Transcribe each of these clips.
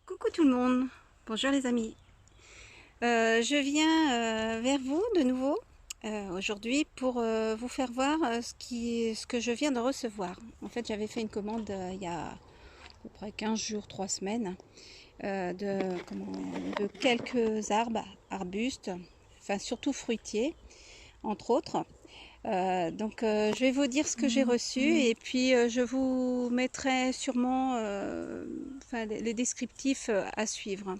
Coucou tout le monde, bonjour les amis. Je viens vers vous de nouveau aujourd'hui pour vous faire voir ce que je viens de recevoir. En fait, j'avais fait une commande il y a à peu près 15 jours, 3 semaines, de quelques arbustes, enfin surtout fruitiers, entre autres. Je vais vous dire ce que j'ai reçu et puis je vous mettrai sûrement les descriptifs à suivre.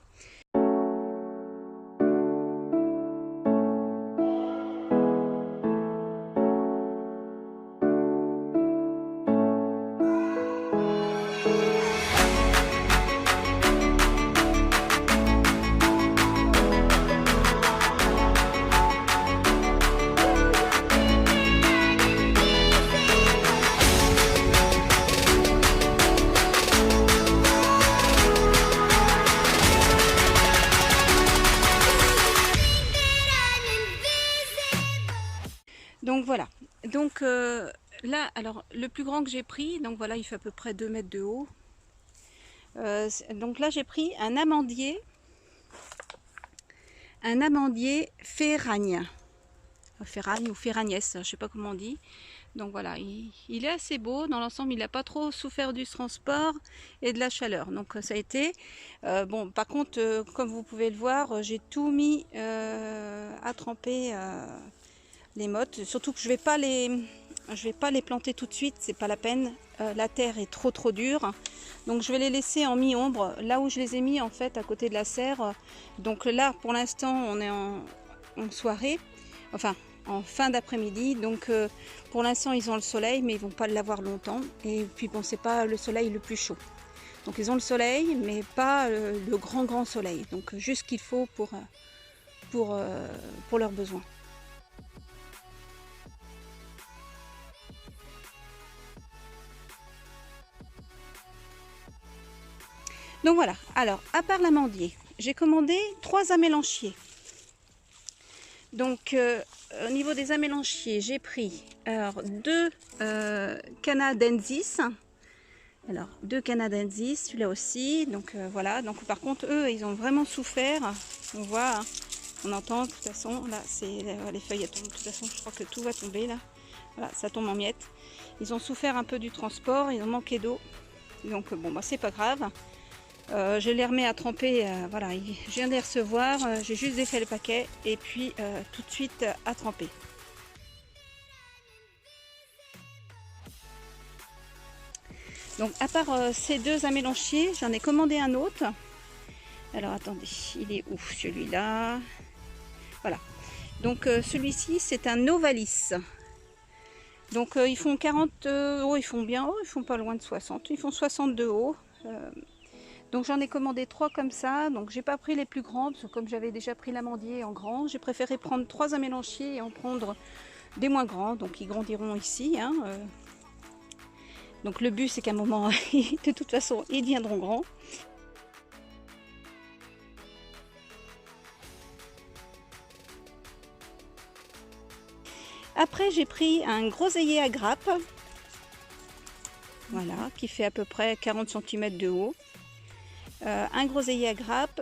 Donc voilà, donc là, alors le plus grand que j'ai pris, donc voilà, il fait à peu près 2 mètres de haut. Donc là, j'ai pris un amandier ferragne. Ferragne ou ferragnès, je ne sais pas comment on dit. Donc voilà, il est assez beau. Dans l'ensemble, il n'a pas trop souffert du transport et de la chaleur. Donc ça a été. Bon, par contre, comme vous pouvez le voir, j'ai tout mis à tremper les mottes. Surtout que je vais pas les planter tout de suite, c'est pas la peine. La terre est trop dure. Donc je vais les laisser en mi-ombre, là où je les ai mis en fait à côté de la serre. Donc là, pour l'instant, on est en soirée, enfin en fin d'après-midi. Donc pour l'instant, ils ont le soleil, mais ils vont pas l'avoir longtemps. Et puis bon, c'est pas le soleil le plus chaud. Donc ils ont le soleil, mais pas le grand soleil. Donc juste ce qu'il faut pour leurs besoins. Donc voilà, alors à part l'amandier, j'ai commandé 3 amélanchiers. Donc au niveau des amélanchiers, j'ai pris alors, 2 canadensis. Alors 2 canadensis, celui-là aussi. Donc voilà, donc par contre eux, ils ont vraiment souffert. On voit, hein, on entend de toute façon, là c'est les feuilles tombent. De toute façon, je crois que tout va tomber là. Voilà, ça tombe en miettes. Ils ont souffert un peu du transport, ils ont manqué d'eau. Donc bon, bah, c'est pas grave. Je les remets à tremper, voilà, je viens de les recevoir, j'ai juste défait le paquet et puis tout de suite à tremper. Donc à part ces 2 amélanchiers, j'en ai commandé un autre. Alors attendez, il est où celui-là? Voilà. Donc celui-ci c'est un Novalis. Donc ils font 40 haut, ils font bien haut, ils font pas loin de 60, ils font 62 haut. Donc j'en ai commandé 3 comme ça, donc j'ai pas pris les plus grands, parce que comme j'avais déjà pris l'amandier en grand, j'ai préféré prendre 3 amélanchiers et en prendre des moins grands, donc ils grandiront ici. Hein, Donc le but c'est qu'à un moment, de toute façon, ils deviendront grands. Après j'ai pris un groseillier à grappe, voilà, qui fait à peu près 40 cm de haut. Un groseillier à grappe.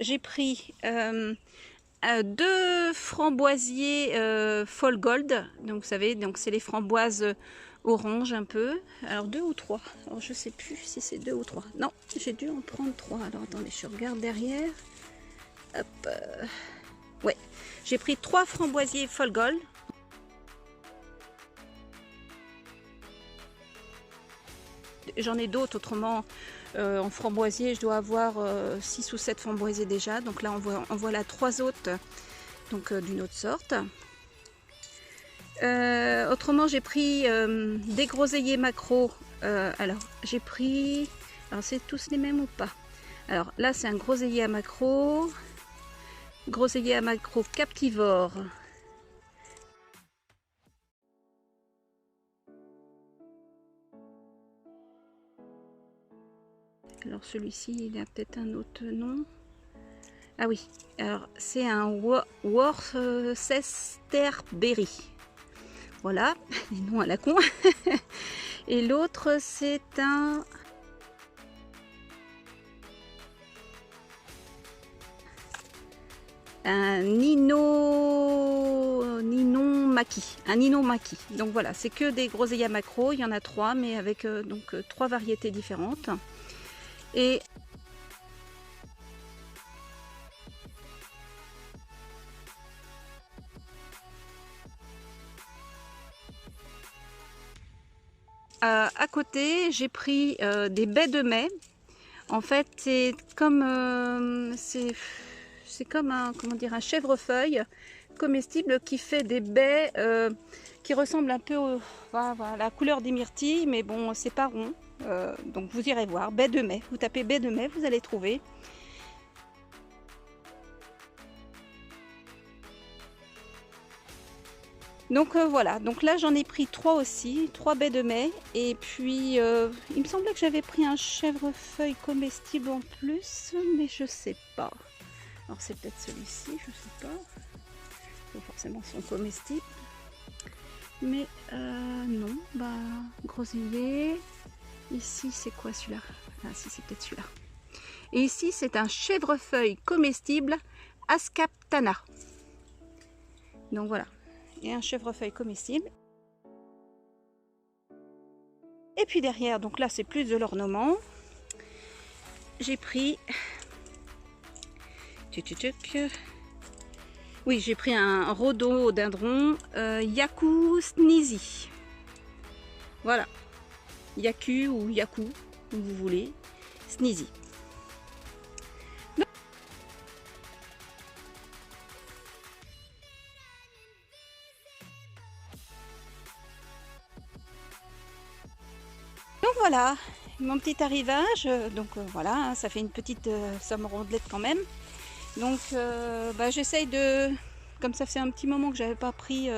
J'ai pris 2 framboisiers Fall Gold, donc vous savez, donc c'est les framboises orange un peu. Alors 2 ou 3, alors je sais plus si c'est 2 ou 3. Non, j'ai dû en prendre 3. Alors attendez, je regarde derrière. Hop, ouais, j'ai pris 3 framboisiers Fall Gold. J'en ai d'autres, autrement en framboisier, je dois avoir 6 ou 7 framboisiers déjà. Donc là, on voit là 3 autres, donc d'une autre sorte. Autrement, j'ai pris des groseilliers macro. Alors, j'ai pris... Alors, c'est tous les mêmes ou pas? Alors, là, c'est un groseillier à macro. Groseillier à macro captivore. Alors, celui-ci, il a peut-être un autre nom. Ah oui, alors c'est un Worcesterberry. Voilà, les noms à la con. Et l'autre c'est un Ninon Maki, un Ninon Maki. Donc voilà, c'est que des groseillas macro, il y en a 3, mais avec donc 3 variétés différentes. Et à côté, j'ai pris des baies de mai. En fait, c'est comme un, comment dire, un chèvrefeuille comestible qui fait des baies qui ressemblent un peu à la couleur des myrtilles, mais bon, c'est pas rond. Donc vous irez voir, baie de mai. Vous tapez baie de mai, vous allez trouver. Donc voilà, donc là j'en ai pris 3 aussi, 3 baies de mai. Et puis il me semblait que j'avais pris un chèvrefeuille comestible en plus, mais je sais pas. Alors c'est peut-être celui-ci, je sais pas. Forcément sont comestibles. Mais non, bah groseillier. Ici c'est quoi celui-là? Ah si, c'est peut-être celui-là. Et ici c'est un chèvrefeuille comestible Ascaptana. Donc voilà, et un chèvrefeuille comestible. Et puis derrière, donc là c'est plus de l'ornement. J'ai pris... Oui, j'ai pris un rhododendron Yaku Sneezy. Voilà. Yaku ou Yaku, comme vous voulez. Sneezy. Donc voilà, mon petit arrivage. Donc voilà, ça fait une petite somme rondelette quand même. Donc bah, j'essaye de... Comme ça fait un petit moment que j'avais pas pris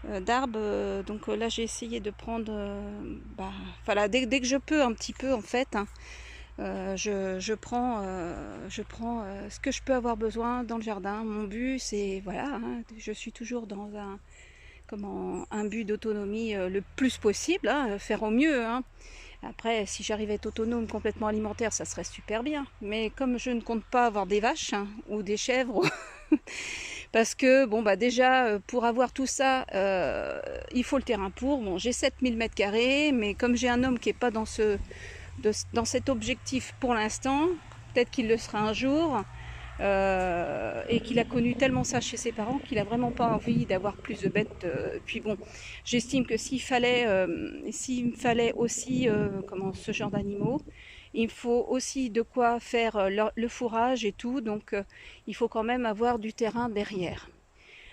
d'arbres, donc là j'ai essayé de prendre... bah, voilà, dès que je peux un petit peu en fait, hein, je prends ce que je peux avoir besoin dans le jardin. Mon but c'est... Voilà, hein, je suis toujours dans un but d'autonomie le plus possible, hein, faire au mieux. Hein. Après, si j'arrivais à être autonome complètement alimentaire, ça serait super bien. Mais comme je ne compte pas avoir des vaches hein, ou des chèvres, parce que bon bah déjà pour avoir tout ça, il faut le terrain pour. Bon, j'ai 7000 m², mais comme j'ai un homme qui n'est pas dans cet objectif pour l'instant, peut-être qu'il le sera un jour. Et qu'il a connu tellement ça chez ses parents qu'il a vraiment pas envie d'avoir plus de bêtes. Puis bon, j'estime que s'il me fallait aussi ce genre d'animaux, il faut aussi de quoi faire le fourrage et tout, donc il faut quand même avoir du terrain derrière.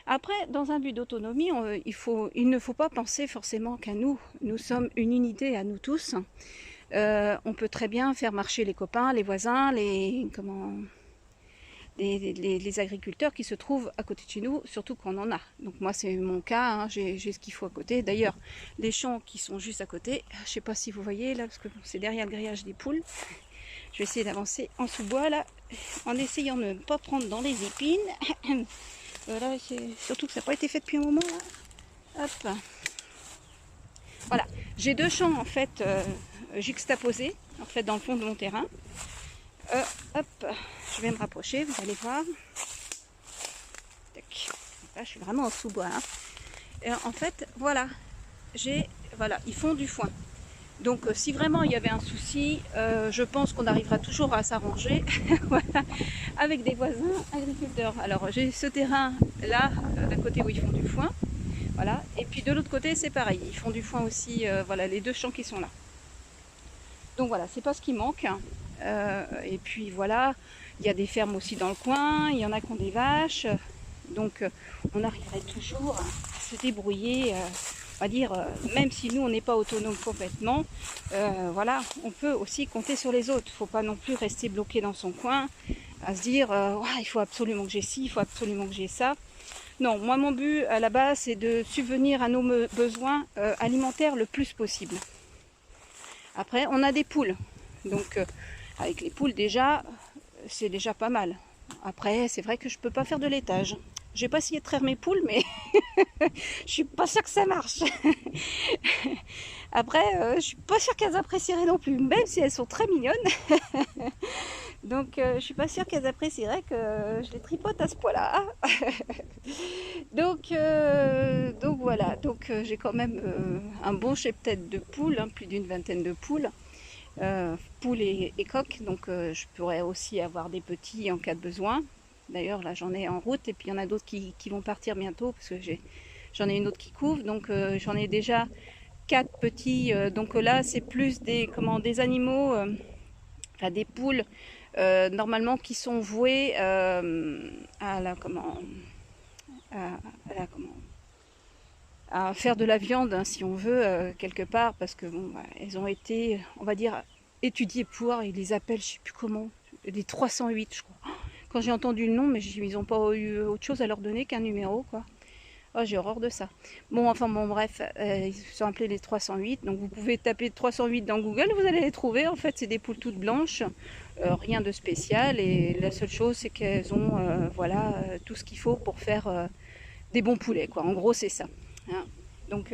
Après, dans un but d'autonomie, il ne faut pas penser forcément qu'à nous. Nous sommes une unité à nous tous. On peut très bien faire marcher les copains, les voisins, les agriculteurs qui se trouvent à côté de chez nous, surtout quand on en a. Donc moi c'est mon cas, hein, j'ai ce qu'il faut à côté. D'ailleurs, les champs qui sont juste à côté, je ne sais pas si vous voyez là, parce que c'est derrière le grillage des poules. Je vais essayer d'avancer en sous-bois là, en essayant de ne pas prendre dans les épines. Voilà, surtout que ça n'a pas été fait depuis un moment là. Hop. Voilà, j'ai 2 champs en fait juxtaposés en fait dans le fond de mon terrain. Hop, je vais me rapprocher, vous allez voir. Tac. Là, je suis vraiment en sous-bois. Hein. Et en fait, voilà, ils font du foin. Donc, si vraiment il y avait un souci, je pense qu'on arrivera toujours à s'arranger voilà, avec des voisins agriculteurs. Alors, j'ai ce terrain là, d'un côté où ils font du foin. Voilà. Et puis de l'autre côté, c'est pareil. Ils font du foin aussi. Voilà, les 2 champs qui sont là. Donc voilà, c'est pas ce qui manque. Et puis voilà, il y a des fermes aussi dans le coin, il y en a qui ont des vaches, donc on arriverait toujours à se débrouiller, on va dire, même si nous on n'est pas autonome complètement, voilà, on peut aussi compter sur les autres. Il ne faut pas non plus rester bloqué dans son coin, à se dire, il faut absolument que j'ai ci, il faut absolument que j'ai ça. Non, moi mon but à la base c'est de subvenir à nos besoins alimentaires le plus possible. Après, on a des poules, donc avec les poules déjà, c'est déjà pas mal. Après, c'est vrai que je peux pas faire de laitage. J'ai pas essayé de traire mes poules, mais je suis pas sûre que ça marche. Après, je suis pas sûre qu'elles apprécieraient non plus, même si elles sont très mignonnes. Donc, je suis pas sûre qu'elles apprécieraient que je les tripote à ce point-là. donc voilà. Donc, j'ai quand même un bon cheptel de poules, hein, plus d'une vingtaine de poules. Poules et coqs. Donc, je pourrais aussi avoir des petits en cas de besoin. D'ailleurs, là, j'en ai en route et puis il y en a d'autres qui vont partir bientôt parce que j'en ai une autre qui couvre. Donc, j'en ai déjà 4 petits. Donc là, c'est plus des animaux, enfin des poules, normalement qui sont vouées à la à faire de la viande, hein, si on veut, quelque part, parce que bon, bah, elles ont été, on va dire, étudiées pour, ils les appellent, je sais plus comment, les 308, je crois. Quand j'ai entendu le nom, mais ils n'ont pas eu autre chose à leur donner qu'un numéro, quoi. Oh, j'ai horreur de ça. Bon, enfin, bon, bref, ils sont appelés les 308. Donc, vous pouvez taper 308 dans Google, vous allez les trouver. En fait, c'est des poules toutes blanches, rien de spécial. Et la seule chose, c'est qu'elles ont, voilà, tout ce qu'il faut pour faire des bons poulets, quoi. En gros, c'est ça. Hein. Donc,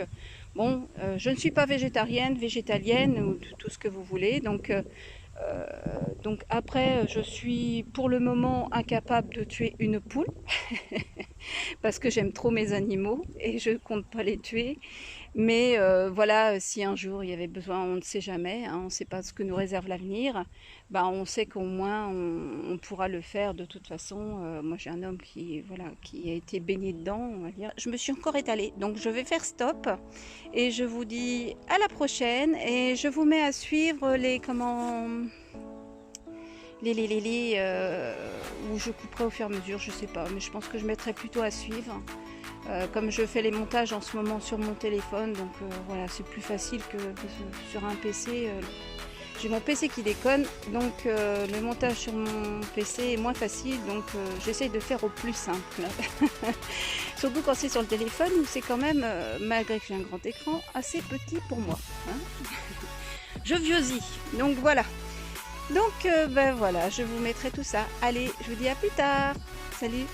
bon, je ne suis pas végétarienne, végétalienne, ou tout ce que vous voulez. Donc après, je suis pour le moment incapable de tuer une poule parce que j'aime trop mes animaux et je compte pas les tuer. Mais voilà, si un jour il y avait besoin, on ne sait jamais, hein, on ne sait pas ce que nous réserve l'avenir, bah, on sait qu'au moins on pourra le faire de toute façon. Moi j'ai un homme voilà, qui a été baigné dedans, on va dire. Je me suis encore étalée, donc je vais faire stop et je vous dis à la prochaine et je vous mets à suivre où je couperai au fur et à mesure, je sais pas, mais je pense que je mettrai plutôt à suivre. Comme je fais les montages en ce moment sur mon téléphone, donc voilà, c'est plus facile que sur un PC. J'ai mon PC qui déconne, donc le montage sur mon PC est moins facile, donc j'essaye de faire au plus simple. Surtout quand c'est sur le téléphone, où c'est quand même, malgré que j'ai un grand écran, assez petit pour moi. Hein. Je vieillis, donc voilà. Donc ben voilà, je vous mettrai tout ça. Allez, je vous dis à plus tard. Salut!